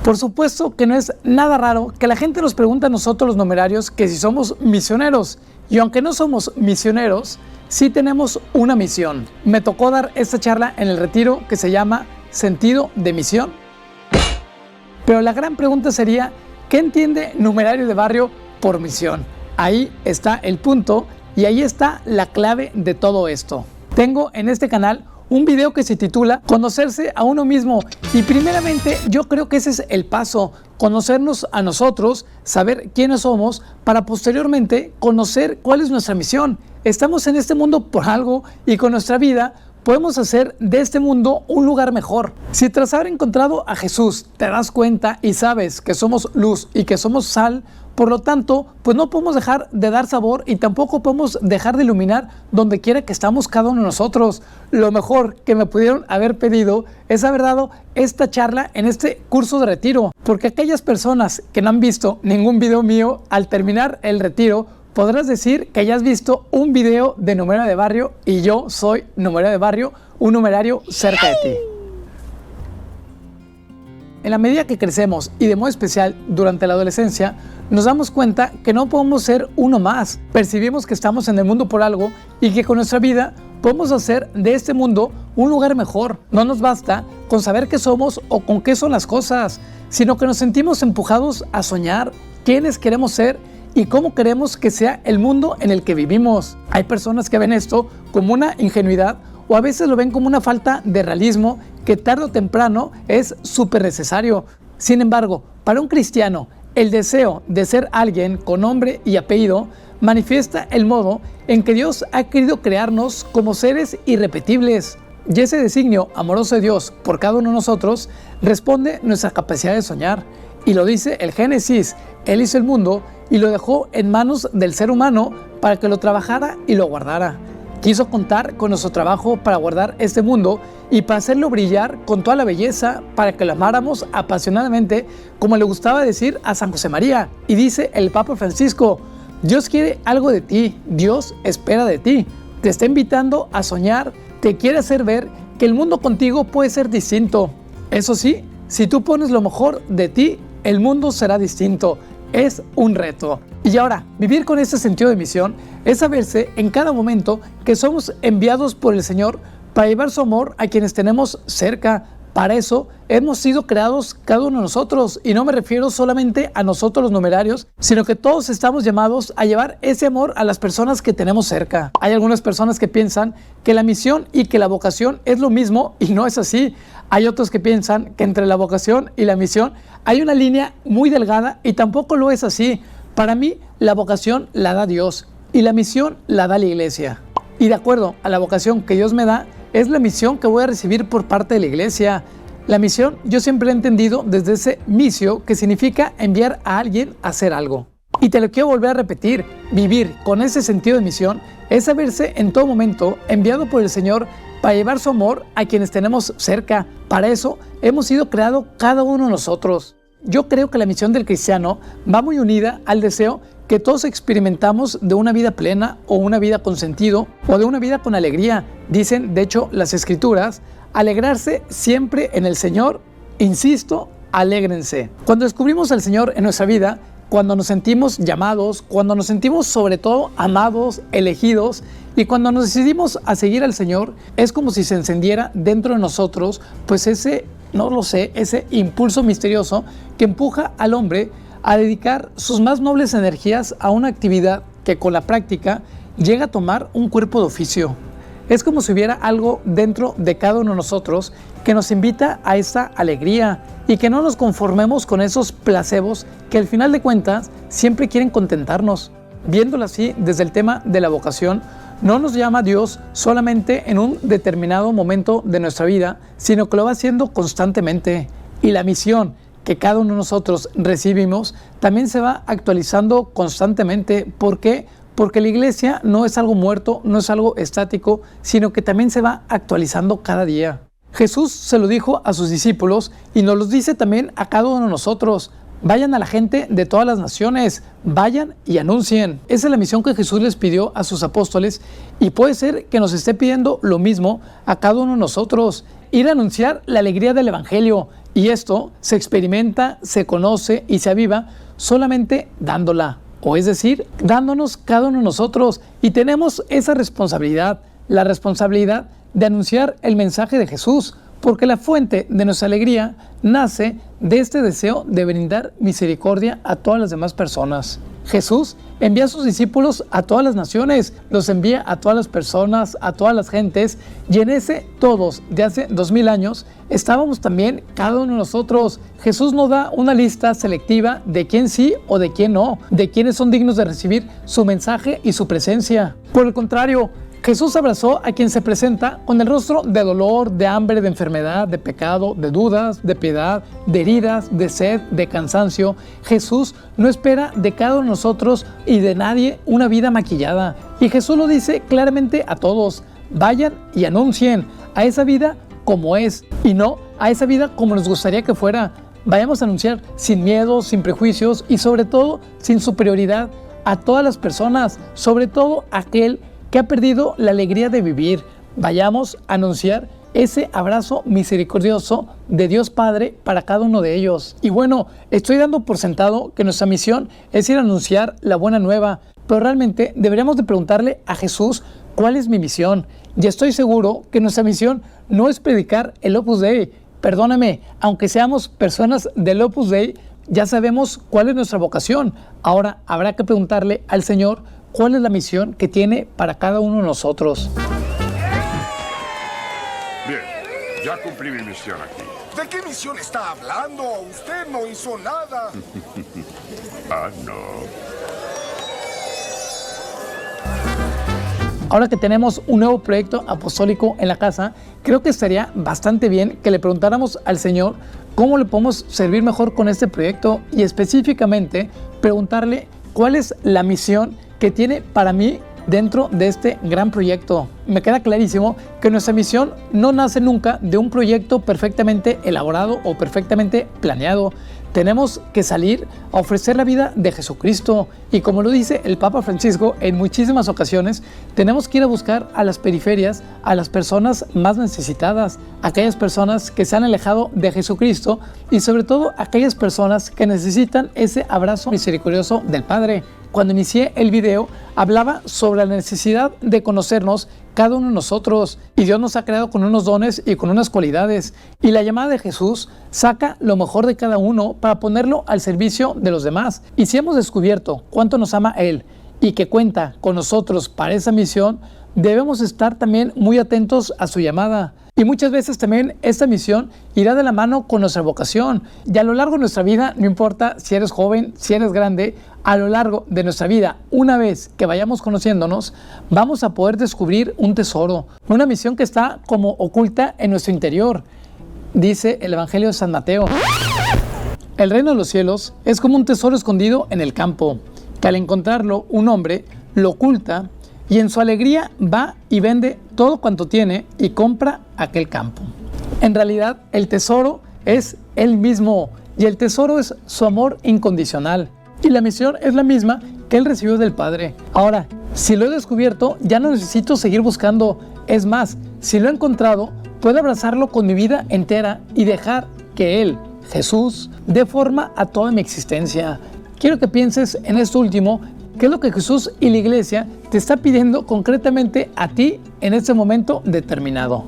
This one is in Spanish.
Por supuesto que no es nada raro que la gente nos pregunte a nosotros los numerarios que si somos misioneros. Y aunque no somos misioneros, sí tenemos una misión. Me tocó dar esta charla en el retiro que se llama Sentido de Misión. Pero la gran pregunta sería, ¿qué entiende numerario de barrio por misión? Ahí está el punto y ahí está la clave de todo esto. Tengo en este canal un video que se titula Conocerse a uno mismo, y primeramente yo creo que ese es el paso, conocernos a nosotros, saber quiénes somos, para posteriormente conocer cuál es nuestra misión. Estamos en este mundo por algo y con nuestra vida podemos hacer de este mundo un lugar mejor. Si tras haber encontrado a Jesús te das cuenta y sabes que somos luz y que somos sal, por lo tanto, pues no podemos dejar de dar sabor y tampoco podemos dejar de iluminar donde quiera que estamos cada uno de nosotros. Lo mejor que me pudieron haber pedido es haber dado esta charla en este curso de retiro, porque aquellas personas que no han visto ningún video mío, al terminar el retiro, podrás decir que ya has visto un video de numerario de barrio y yo soy numerario de barrio, un numerario cerca de ti. En la medida que crecemos y de modo especial durante la adolescencia, nos damos cuenta que no podemos ser uno más. Percibimos que estamos en el mundo por algo y que con nuestra vida podemos hacer de este mundo un lugar mejor. No nos basta con saber qué somos o con qué son las cosas, sino que nos sentimos empujados a soñar quiénes queremos ser y cómo queremos que sea el mundo en el que vivimos. Hay personas que ven esto como una ingenuidad o a veces lo ven como una falta de realismo que tarde o temprano es súper necesario. Sin embargo, para un cristiano, el deseo de ser alguien con nombre y apellido manifiesta el modo en que Dios ha querido crearnos como seres irrepetibles. Y ese designio amoroso de Dios por cada uno de nosotros responde nuestra capacidad de soñar. Y lo dice el Génesis, Él hizo el mundo y lo dejó en manos del ser humano para que lo trabajara y lo guardara. Quiso contar con nuestro trabajo para guardar este mundo y para hacerlo brillar con toda la belleza, para que lo amáramos apasionadamente, como le gustaba decir a San José María. Y dice el Papa Francisco, Dios quiere algo de ti, Dios espera de ti, te está invitando a soñar, te quiere hacer ver que el mundo contigo puede ser distinto. Eso sí, si tú pones lo mejor de ti, el mundo será distinto. Es un reto. Y ahora, vivir con este sentido de misión es saberse en cada momento que somos enviados por el Señor para llevar su amor a quienes tenemos cerca. Para eso hemos sido creados cada uno de nosotros, y no me refiero solamente a nosotros los numerarios, sino que todos estamos llamados a llevar ese amor a las personas que tenemos cerca. Hay algunas personas que piensan que la misión y que la vocación es lo mismo, y no es así. Hay otros que piensan que entre la vocación y la misión hay una línea muy delgada, y tampoco lo es así. Para mí, la vocación la da Dios y la misión la da la Iglesia. Y de acuerdo a la vocación que Dios me da, es la misión que voy a recibir por parte de la Iglesia. La misión yo siempre he entendido desde ese misio, que significa enviar a alguien a hacer algo. Y te lo quiero volver a repetir, vivir con ese sentido de misión es saberse en todo momento enviado por el Señor para llevar su amor a quienes tenemos cerca. Para eso hemos sido creados cada uno de nosotros. Yo creo que la misión del cristiano va muy unida al deseo que todos experimentamos de una vida plena o una vida con sentido o de una vida con alegría. Dicen, de hecho, las Escrituras, alegrarse siempre en el Señor. Insisto, alégrense. Cuando descubrimos al Señor en nuestra vida, cuando nos sentimos llamados, cuando nos sentimos sobre todo amados, elegidos, y cuando nos decidimos a seguir al Señor, es como si se encendiera dentro de nosotros, pues ese impulso misterioso que empuja al hombre a dedicar sus más nobles energías a una actividad que con la práctica llega a tomar un cuerpo de oficio. Es como si hubiera algo dentro de cada uno de nosotros que nos invita a esta alegría y que no nos conformemos con esos placebos que al final de cuentas siempre quieren contentarnos. Viéndolo así desde el tema de la vocación, no nos llama Dios solamente en un determinado momento de nuestra vida, sino que lo va haciendo constantemente. Y la misión que cada uno de nosotros recibimos también se va actualizando constantemente. ¿Por qué? Porque la Iglesia no es algo muerto, no es algo estático, sino que también se va actualizando cada día. Jesús se lo dijo a sus discípulos y nos lo dice también a cada uno de nosotros. Vayan a la gente de todas las naciones, vayan y anuncien. Esa es la misión que Jesús les pidió a sus apóstoles y puede ser que nos esté pidiendo lo mismo a cada uno de nosotros. Ir a anunciar la alegría del Evangelio. Y esto se experimenta, se conoce y se aviva solamente dándola. O es decir, dándonos cada uno de nosotros. Y tenemos esa responsabilidad, la responsabilidad de anunciar el mensaje de Jesús. Porque la fuente de nuestra alegría nace de este deseo de brindar misericordia a todas las demás personas. Jesús envía a sus discípulos a todas las naciones, los envía a todas las personas, a todas las gentes, y en ese todos de hace 2000 años estábamos también cada uno de nosotros. Jesús no da una lista selectiva de quién sí o de quién no, de quiénes son dignos de recibir su mensaje y su presencia. Por el contrario, Jesús abrazó a quien se presenta con el rostro de dolor, de hambre, de enfermedad, de pecado, de dudas, de piedad, de heridas, de sed, de cansancio. Jesús no espera de cada uno de nosotros y de nadie una vida maquillada. Y Jesús lo dice claramente a todos: vayan y anuncien a esa vida como es y no a esa vida como nos gustaría que fuera. Vayamos a anunciar sin miedo, sin prejuicios y sobre todo sin superioridad a todas las personas, sobre todo a aquel que ha perdido la alegría de vivir. Vayamos a anunciar ese abrazo misericordioso de Dios Padre para cada uno de ellos. Y bueno, estoy dando por sentado que nuestra misión es ir a anunciar la buena nueva, pero realmente deberíamos de preguntarle a Jesús cuál es mi misión. Y estoy seguro que nuestra misión no es predicar el Opus Dei. Perdóname, aunque seamos personas del Opus Dei, ya sabemos cuál es nuestra vocación. Ahora habrá que preguntarle al Señor cuál es la misión que tiene para cada uno de nosotros. Bien, ya cumplí mi misión aquí. ¿De qué misión está hablando? Usted no hizo nada. No. Ahora que tenemos un nuevo proyecto apostólico en la casa, creo que estaría bastante bien que le preguntáramos al Señor cómo le podemos servir mejor con este proyecto y específicamente preguntarle cuál es la misión que tiene para mí dentro de este gran proyecto. Me queda clarísimo que nuestra misión no nace nunca de un proyecto perfectamente elaborado o perfectamente planeado. Tenemos que salir a ofrecer la vida de Jesucristo y, como lo dice el Papa Francisco en muchísimas ocasiones, tenemos que ir a buscar a las periferias, a las personas más necesitadas, aquellas personas que se han alejado de Jesucristo y sobre todo aquellas personas que necesitan ese abrazo misericordioso del Padre. Cuando inicié el video, hablaba sobre la necesidad de conocernos cada uno de nosotros, y Dios nos ha creado con unos dones y con unas cualidades, y la llamada de Jesús saca lo mejor de cada uno para ponerlo al servicio de los demás. Y si hemos descubierto cuánto nos ama Él y que cuenta con nosotros para esa misión, debemos estar también muy atentos a su llamada. Y muchas veces también esta misión irá de la mano con nuestra vocación. Y a lo largo de nuestra vida, no importa si eres joven, si eres grande, a lo largo de nuestra vida, una vez que vayamos conociéndonos, vamos a poder descubrir un tesoro, una misión que está como oculta en nuestro interior. Dice el Evangelio de San Mateo: el reino de los cielos es como un tesoro escondido en el campo, que al encontrarlo un hombre lo oculta y en su alegría va y vende todo cuanto tiene y compra aquel campo. En realidad, el tesoro es Él mismo y el tesoro es su amor incondicional. Y la misión es la misma que Él recibió del Padre. Ahora, si lo he descubierto, ya no necesito seguir buscando. Es más, si lo he encontrado, puedo abrazarlo con mi vida entera y dejar que Él, Jesús, dé forma a toda mi existencia. Quiero que pienses en esto último. ¿Qué es lo que Jesús y la Iglesia te está pidiendo concretamente a ti en este momento determinado?